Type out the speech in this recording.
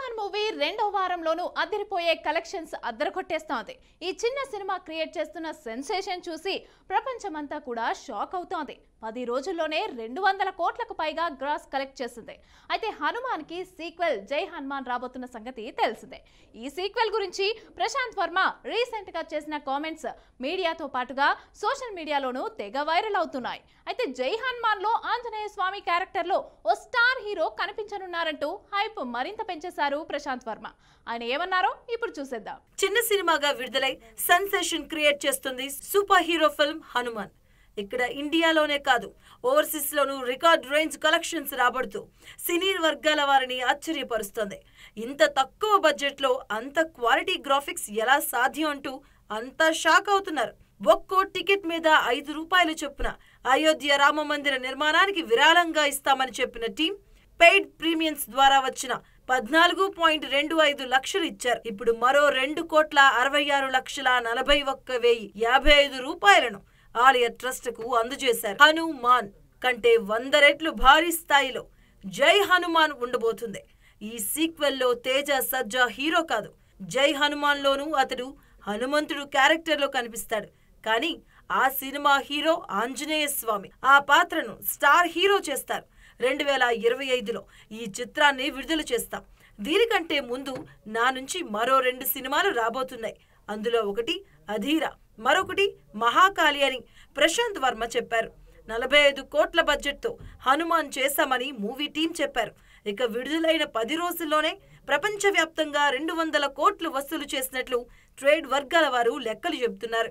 Hanuman movie రెండో వారంలోనూ అదిరిపోయే collections అద్దరగొట్టేస్తోంది. ఈ చిన్న సినిమా క్రియేట్ చేస్తున్న సెన్సేషన్ చూసి ప్రపంచమంతా కూడా షాక్ అవుతోంది. 10 రోజుల్లోనే 200 కోట్లకు పైగా గ్రాస్ కలెక్ట్ చేసింది. అయితే హనుమాన్ కి సీక్వెల్ జై హనుమాన్ రాబోతున్న సంగతి తెలిసిందే. ఈ సీక్వెల్ గురించి ప్రశాంత్ వర్మ రీసెంట్ గా చేసిన కామెంట్స్ మీడియాతో పాటుగా సోషల్ మీడియాలోనూ తెగ వైరల్ అవుతున్నాయి. అయితే జై హనుమాన్ లో ఆంజనేయ స్వామి క్యారెక్టర్ లో ఓ స్టార్ హీరో కనిపించనున్నారంటూ హైప్ మరింత పెంచేశారు ప్రశాంత్ వర్మ. ఆయన ఏమన్నారో ఇప్పుడు చూసేద్దాం. చిన్న సినిమాగా విడుదలై సెన్సేషన్ క్రియేట్ చేస్తుంది సూపర్ హీరో ఫిల్మ్ హనుమాన్. ఇక్కడ ఇండియాలోనే కాదు, ఓవర్సీస్ లోనూ రికార్డ్ రేంజ్ కలెక్షన్స్ రాబడుతూ సినీ వర్గాల వారిని ఆశ్చర్యపరుస్తుంది. ఇంత తక్కువ బడ్జెట్ లో అంత క్వాలిటీ గ్రాఫిక్స్ ఎలా సాధ్యం అంటూ అంతా షాక్ అవుతున్నారు. ఒక్కో టికెట్ మీద 5 రూపాయలు చొప్పున అయోధ్య రామ మందిర నిర్మాణానికి విరాళంగా ఇస్తామని చెప్పిన టీం పెయిడ్ ప్రీమియమ్స్ ద్వారా వచ్చిన 14.25 లక్షలు ఇచ్చారు. ఇప్పుడు మరో 2,66,41,055 రూపాయలను ఆలయ ట్రస్ట్ కు అందజేశారు. హనుమాన్ కంటే 100 రెట్లు భారీ స్థాయిలో జై హనుమాన్ ఉండబోతుంది. ఈ సీక్వెల్ లో తేజ సజ్జా హీరో కాదు, జై హనుమాన్ లోనూ అతడు హనుమంతుడు క్యారెక్టర్ లో కనిపిస్తాడు. కానీ ఆ సినిమా హీరో ఆంజనేయ స్వామి. ఆ పాత్రను స్టార్ హీరో చేస్తారు. 2025లో ఈ చిత్రాన్ని విడుదల చేస్తాం. దీనికంటే ముందు నా నుంచి మరో 2 సినిమాలు రాబోతున్నాయి. అందులో ఒకటి అధీర, మరొకటి మహాకాళి అని ప్రశాంత్ వర్మ చెప్పారు. 45 కోట్ల బడ్జెట్తో హనుమాన్ చేశామని మూవీ టీం చెప్పారు. ఇక విడుదలైన 10 రోజుల్లోనే ప్రపంచవ్యాప్తంగా 200 కోట్లు వసూలు చేసినట్లు ట్రేడ్ వర్గాల వారు లెక్కలు చెబుతున్నారు.